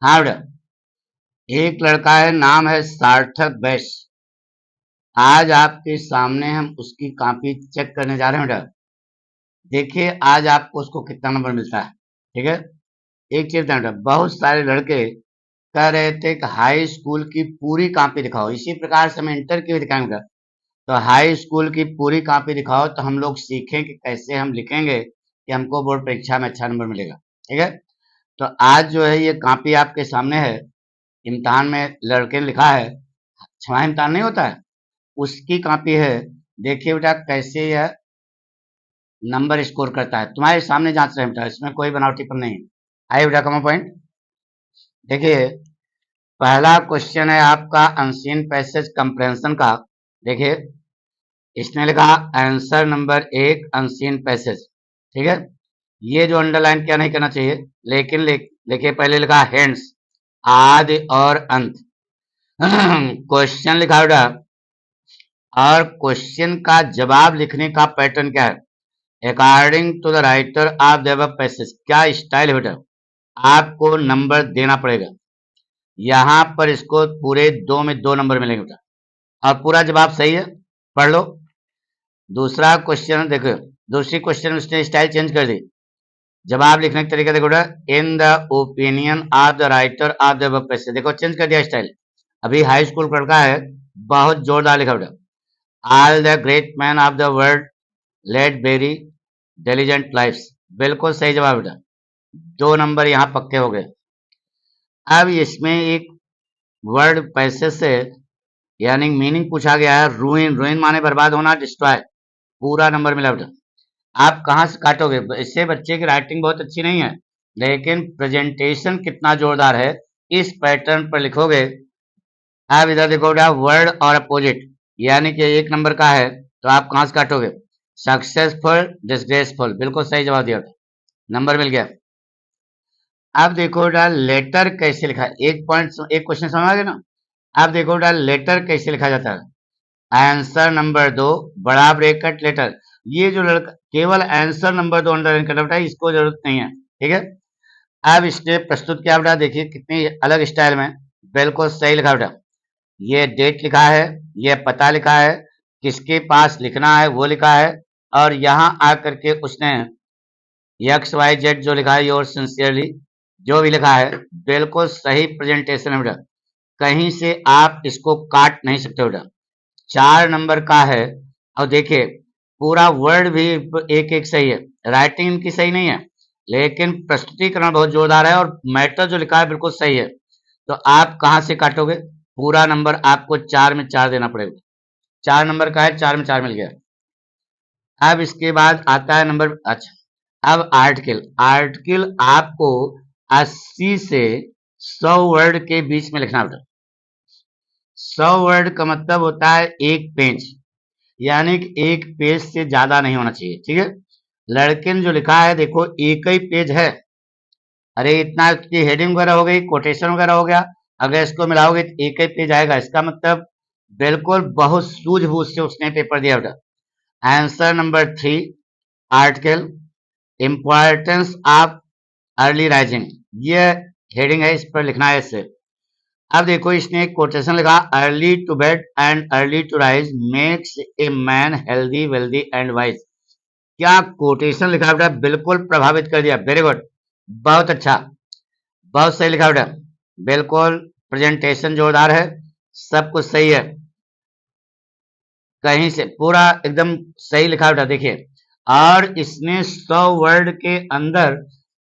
हाँ बेटा, एक लड़का है, नाम है सार्थक बैस। आज आपके सामने हम उसकी कॉपी चेक करने जा रहे हैं बेटा। देखिए आज आपको उसको कितना नंबर मिलता है। ठीक है, एक चीज ध्यान रखना, बहुत सारे लड़के कह रहे थे कि हाई स्कूल की पूरी कॉपी दिखाओ, इसी प्रकार से हम इंटर की भी दिखाएंगे। तो हाई स्कूल की पूरी कॉपी दिखाओ तो हम लोग सीखें कि कैसे हम लिखेंगे कि हमको बोर्ड परीक्षा में अच्छा नंबर मिलेगा। ठीक है, तो आज जो है ये कॉपी आपके सामने है। इम्तिहान में लड़के ने लिखा है, छमाही इम्तिहान नहीं होता है, उसकी कॉपी है। देखिए बेटा कैसे यह नंबर स्कोर करता है, तुम्हारे सामने जांच रहे हैं बेटा, इसमें कोई बनावटीपन नहीं है। आइए बेटा कमा पॉइंट देखिए, पहला क्वेश्चन है आपका अनसीन पैसेज कंप्रेंशन का। देखिए इसने लिखा आंसर नंबर 1 अनसीन पैसेज। ठीक है, ये जो अंडरलाइन क्या नहीं करना चाहिए, लेकिन देखिए पहले लिखा हेंस, आदि और अंत। क्वेश्चन लिखा बेटा, और क्वेश्चन का जवाब लिखने का पैटर्न क्या है, according to the writer of the above passage. क्या स्टाइल है बेटा, आपको नंबर देना पड़ेगा। यहां पर इसको पूरे 2 में 2 नंबर मिलेंगे बेटा, और पूरा जवाब सही है, पढ़ लो। दूसरा क्वेश्चन देखो, दूसरी क्वेश्चन में उसने स्टाइल चेंज कर दी। जवाब लिखने का तरीका देखो, in the opinion of the writer of the above passage. देखो चेंज कर दिया स्टाइल। अभी हाई स्कूल लड़का है, बहुत जोरदार लिखा बेटा। All the great man of the world led very diligent lifes. बिल्कुल सही जवाब बेटा, 2 नंबर यहाँ पक्के हो गए। अब इसमें एक वर्ड पैसेज से यानी मीनिंग पूछा गया है, रूइन। रूइन माने बर्बाद होना, डिस्ट्रॉय। पूरा नंबर मिला बेटा। आप कहाँ से काटोगे, इससे बच्चे की राइटिंग बहुत अच्छी नहीं है, लेकिन प्रेजेंटेशन कितना जोरदार है, इस पैटर्न पर लिखोगे। आप इधर देखो बेटा, वर्ड और अपोजिट, यानी कि 1 नंबर का है, तो आप कहाँ से काटोगे, सक्सेसफुल डिसग्रेसफुल। बिल्कुल सही जवाब दिया बेटा, नंबर मिल गया। अब देखो बेटा लेटर कैसे लिखा है, एक पॉइंट एक क्वेश्चन समझ आ गया ना। अब देखो बेटा लेटर कैसे लिखा जाता है। आंसर नंबर 2 बड़ा ब्रैकेट लेटर। ये जो लड़का केवल आंसर नंबर 2 अंडरलाइन करना बेटा, इसको जरूरत नहीं है। ठीक है, अब इसने प्रस्तुत किया बेटा, देखिए कितनी अलग स्टाइल में, बिल्कुल सही लिखा बेटा। ये डेट लिखा है, ये पता लिखा है, किसके पास लिखना है वो लिखा है, और यहाँ आकर के उसने XYZ जो लिखा है, योर सिंसियरली, जो भी लिखा है, बिल्कुल सही प्रेजेंटेशन है बेटा। कहीं से आप इसको काट नहीं सकते बेटा, 4 नंबर का है। और देखिए पूरा वर्ड भी एक एक सही है, राइटिंग इनकी सही नहीं है, लेकिन प्रस्तुतिकरण बहुत जोरदार है, और मैटर जो लिखा है बिल्कुल सही है। तो आप कहाँ से काटोगे, पूरा नंबर आपको 4 में 4 देना पड़ेगा। 4 नंबर का है, 4 में 4 मिल गया। अब इसके बाद आता है नंबर, अच्छा अब आर्टिकल। आर्टिकल आपको 80 से 100 वर्ड के बीच में लिखना होता है। 100 वर्ड का मतलब होता है 1 पेज, यानी कि 1 पेज से ज्यादा नहीं होना चाहिए। ठीक है, लड़के ने जो लिखा है देखो एक ही पेज है, अरे इतना की हेडिंग वगैरह हो गई, कोटेशन वगैरह हो गया, अगर इसको मिलाओगे तो एक ही पेज आएगा। इसका मतलब बिल्कुल बहुत सूझबूझ से उसने पेपर दिया बेटा। Answer number 3 article, importance of early rising, ये हेडिंग है, इस पर लिखना है इससे। अब देखो इसने एक कोटेशन लिखा, early to bed and early to rise makes a man healthy wealthy and wise. क्या कोटेशन लिखा बेटा, बिल्कुल प्रभावित कर दिया, वेरी गुड, बहुत अच्छा, बहुत सही लिखा बेटा, बिल्कुल प्रेजेंटेशन जोरदार है, सब कुछ सही है, कहीं से पूरा एकदम सही लिखा बेटा। देखिए, और इसने 100 वर्ड के अंदर,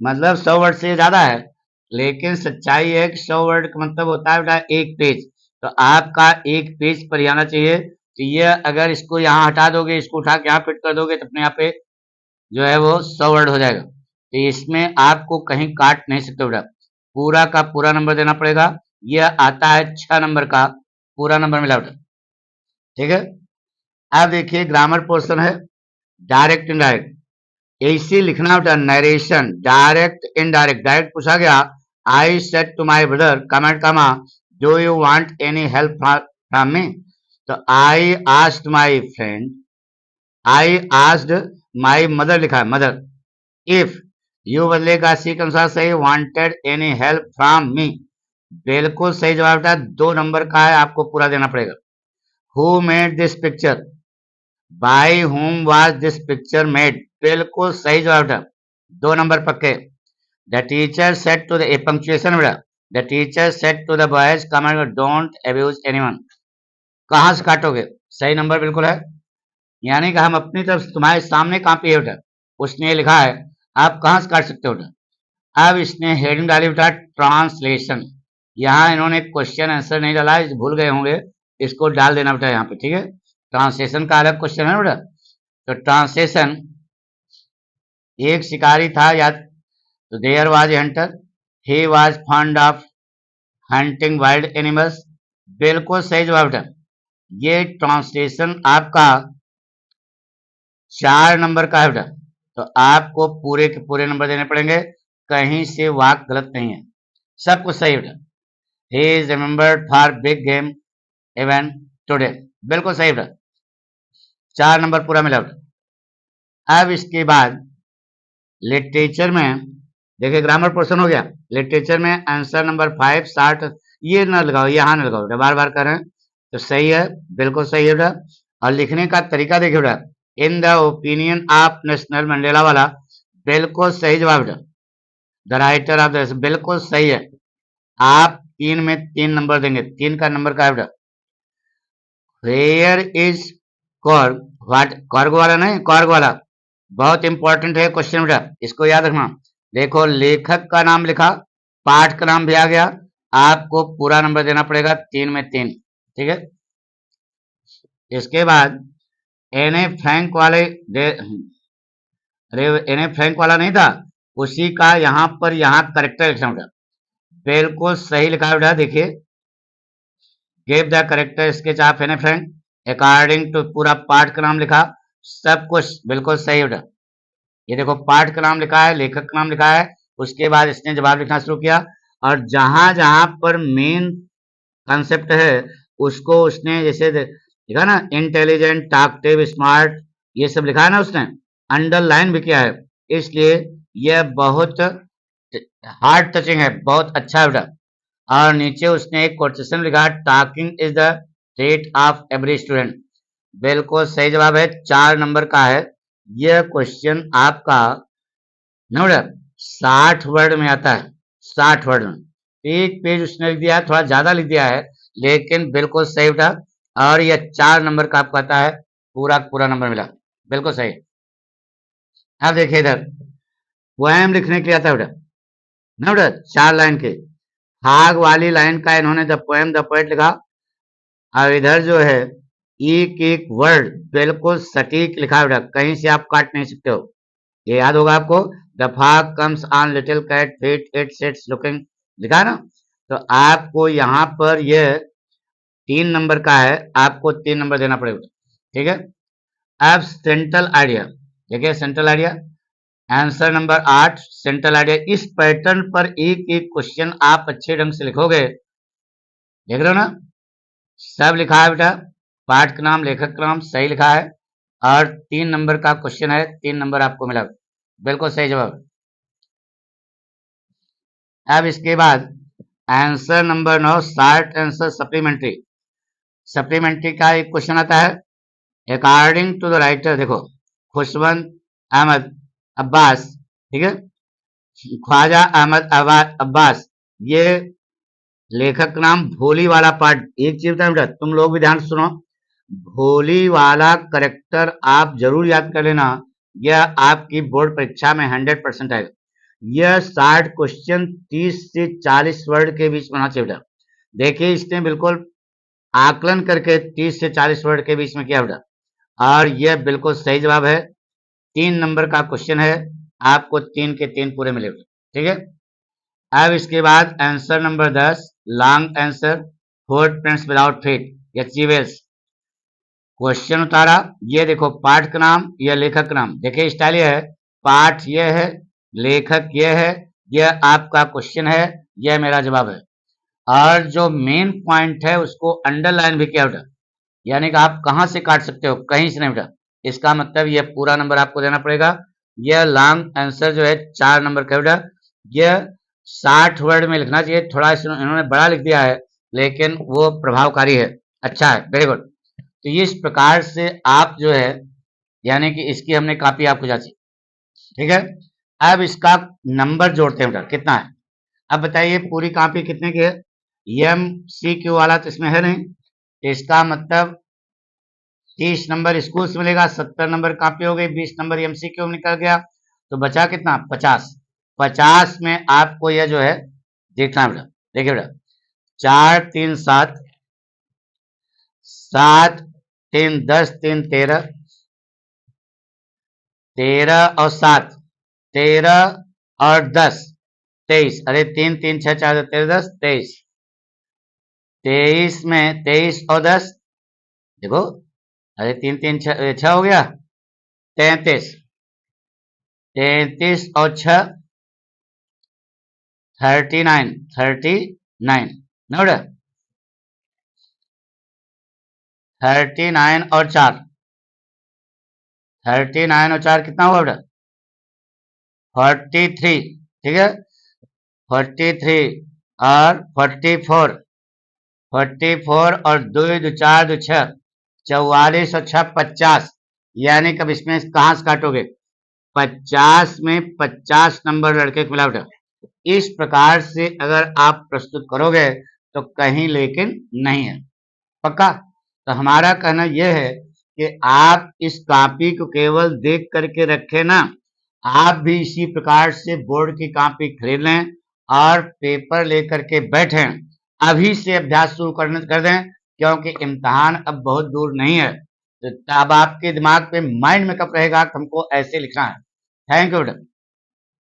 मतलब 100 वर्ड से ज्यादा है, लेकिन सच्चाई है कि 100 वर्ड का मतलब होता है बेटा 1 पेज। तो आपका 1 पेज पर ही आना चाहिए। तो ये अगर इसको यहाँ हटा दोगे, इसको उठा के यहाँ फिट कर दोगे, तो अपने यहाँ पे जो है वो 100 वर्ड हो जाएगा। तो इसमें आपको कहीं काट नहीं सकते बेटा, पूरा का पूरा नंबर देना पड़ेगा। यह आता है 6 नंबर का, पूरा नंबर मिला बेटा। ठीक है, अब देखिए ग्रामर पोर्शन है, डायरेक्ट इनडायरेक्ट। ऐसे लिखना बेटा, नरेशन डायरेक्ट इनडायरेक्ट। डायरेक्ट पूछा गया, I said to my brother comment comma do you want any help from me. तो I asked my friend, I asked my mother लिखा है, मदर, इफ यू बदलेगा सी के अनुसार सही। वांटेड एनी हेल्प फ्रॉम मी, बिल्कुल सही जवाब था। 2 नंबर का है, आपको पूरा देना पड़ेगा। Who made this picture, by whom was this picture made, बिल्कुल सही जवाब था। 2 नंबर पक्के। The teacher said to the punctuation बेटा, the teacher said to the boys comment don't abuse anyone, कहां से काटोगे? सही नंबर बिल्कुल है। यानी कि हम अपनी तरफ से तुम्हारे सामने कॉपी है बेटा, उसने लिखा है, आप कहां से काट सकते हो बेटा। अब इसने हेडिंग डाली बेटा ट्रांसलेशन, यहाँ इन्होंने क्वेश्चन आंसर नहीं डाला, भूल गए होंगे, इसको डाल देना बेटा यहाँ पे, ठीक है। ट्रांसलेशन का अलग क्वेश्चन है बेटा। तो ट्रांसलेशन, एक शिकारी था या तो there was a hunter, he was fond of hunting wild animals, बिल्कुल सही जवाब बेटा। ये ट्रांसलेशन आपका 4 नंबर का है बेटा। तो आपको पूरे के पूरे नंबर देने पड़ेंगे, कहीं से वाक गलत नहीं है, सब कुछ सही बेटा। He is remembered for big game event today, बिल्कुल सही बेटा। 4 नंबर पूरा मिला बेटा। अब इसके बाद लिटरेचर में देखिए, ग्रामर पोर्शन हो गया। लिटरेचर में आंसर नंबर 5 60, ये ना लगाओ, यहाँ ना लगाओ बेटा, बार बार कर रहे हैं, तो सही है, बिल्कुल सही है बेटा। और लिखने का तरीका देखिए बेटा, in the opinion of national Mandela वाला, बिल्कुल सही जवाब बेटा। द राइटर ऑफ द, बिल्कुल सही है। आप 3 में 3 नंबर देंगे, 3 का नंबर का है बेटा। Where is Coorg, what, Coorg वाला नहीं, कॉर्ग वाला बहुत इंपॉर्टेंट है क्वेश्चन बेटा, इसको याद रखना। देखो, लेखक का नाम लिखा, पाठ का नाम भी आ गया, आपको पूरा नंबर देना पड़ेगा, 3 में 3, ठीक है। इसके बाद एने फ्रैंक वाले अरे एने फ्रैंक वाला नहीं था, उसी का यहाँ पर यहाँ करेक्टर लिखना बेटा, बिल्कुल सही लिखा बेटा। देखिए, give the character sketch of एने फ्रैंक अकॉर्डिंग टू, पूरा पाठ का नाम लिखा, सब कुछ बिल्कुल सही बेटा। ये देखो, पाठ का नाम लिखा है, लेखक का नाम लिखा है, उसके बाद इसने जवाब लिखना शुरू किया, और जहां जहां पर मेन कंसेप्ट है उसको उसने, जैसे लिखा ना इंटेलिजेंट, टॉकटिव, स्मार्ट, ये सब लिखा है ना, उसने अंडरलाइन भी किया है, इसलिए यह बहुत हार्ड टचिंग है, बहुत अच्छा है बेटा। और नीचे उसने एक कोटेशन लिखा, talking is the trait of every student, बिल्कुल सही जवाब है, 4 नंबर का है। यह क्वेश्चन आपका नोट 60 वर्ड में आता है, 60 वर्ड में, एक पेज उसने लिख दिया है, थोड़ा ज्यादा लिख दिया है, लेकिन बिल्कुल सही बेटा। और यह 4 नंबर का आपको आता है, पूरा पूरा नंबर मिला, बिल्कुल सही। अब देखिए इधर, पोएम लिखने के लिए आता है बेटा, ना बेटा, 4 लाइन के, भाग वाली लाइन का इन्होंने द पोएम द पोएट लिखा, और इधर जो है एक एक वर्ड बिल्कुल सटीक लिखा बेटा, कहीं से आप काट नहीं सकते हो, ये याद होगा आपको। The fog comes on little cat feet it sits looking, लिखा ना, तो आपको यहाँ पर यह 3 नंबर का है, आपको 3 नंबर देना पड़ेगा, ठीक है। अब सेंट्रल आइडिया, देखिए central idea, answer number 8 central idea. इस पैटर्न पर एक एक क्वेश्चन आप अच्छे ढंग से लिखोगे, देख रहे हो ना, सब लिखा है बेटा, पाठ का नाम, लेखक का नाम सही लिखा है, और 3 नंबर का क्वेश्चन है, 3 नंबर आपको मिला, बिल्कुल सही जवाब। अब इसके बाद answer number 9 short answer supplementary, supplementary का एक क्वेश्चन आता है, अकॉर्डिंग टू द राइटर, देखो खुशवंत अहमद अब्बास, ठीक है, ख्वाजा अहमद अब्बास, ये लेखक का नाम, भोली वाला पार्ट, एक चीज बता बेटा, तुम लोग भी ध्यान से सुनो, भोली वाला करेक्टर आप जरूर याद कर लेना, यह आपकी बोर्ड परीक्षा में 100% आएगा। यह 60 क्वेश्चन 30 से 40 वर्ड के बीच में होना चाहिए बेटा। देखिए, इसने बिल्कुल आकलन करके 30 से 40 वर्ड के बीच में किया बेटा, और यह बिल्कुल सही जवाब है, 3 नंबर का क्वेश्चन है, आपको 3 के 3 पूरे मिले, ठीक है। अब इसके बाद answer number 10 long answer, footprints without feet, अचीवेल्स, क्वेश्चन उतारा, ये देखो पाठ का नाम, यह लेखक का नाम, देखिए स्टाइल यह है, पाठ यह है, लेखक यह है, यह आपका क्वेश्चन है, यह मेरा जवाब है, और जो मेन पॉइंट है उसको अंडरलाइन भी किया बेटा, यानी कि आप कहां से काट सकते हो, कहीं से नहीं बेटा, इसका मतलब यह पूरा नंबर आपको देना पड़ेगा, यह लॉन्ग आंसर जो है 4 नंबर का बेटा, यह 60 वर्ड में लिखना चाहिए, थोड़ा इन्होंने बड़ा लिख दिया है लेकिन वो प्रभावकारी है, अच्छा है, वेरी गुड। तो इस प्रकार से आप जो है यानी कि इसकी हमने कॉपी आपको जांची, ठीक है। अब इसका नंबर जोड़ते हैं बेटा, कितना है। अब बताइए पूरी कॉपी कितने की है। MCQ वाला तो इसमें है नहीं, इसका मतलब 30 नंबर स्कूल से मिलेगा, 70 नंबर कॉपी हो गई, 20 नंबर MCQ में निकल गया, तो बचा कितना 50। 50 में आपको यह जो है देखना है बेटा, देखिए बेटा 4 3 7, 7 3 10, 3 13, 13 और 7, 13 और 10 23, अरे 3 3 6 4 13 10 23, 23 में 23 और 10 देखो, अरे 3 3 6 हो गया, 33, 33 और 6 39, 39 नोट, 39 और 4, 39 और 4 कितना हुआ बेटा 43, ठीक है 43 और 44, 44 और 2 2 4 2 6, 44 और 6 50, यानी कब इसमें कहां से काटोगे 50 में 50 नंबर लड़के को मिला बेटा। इस प्रकार से अगर आप प्रस्तुत करोगे तो कहीं लेकिन नहीं है, पक्का। तो हमारा कहना यह है कि आप इस कॉपी को केवल देख करके रखें ना, आप भी इसी प्रकार से बोर्ड की कॉपी खरीद लें और पेपर लेकर के बैठें, अभी से अभ्यास शुरू कर दें, क्योंकि इम्तिहान अब बहुत दूर नहीं है। तो अब आपके दिमाग पे माइंड में कब रहेगा कि हमको ऐसे लिखना है। थैंक यू बेटा।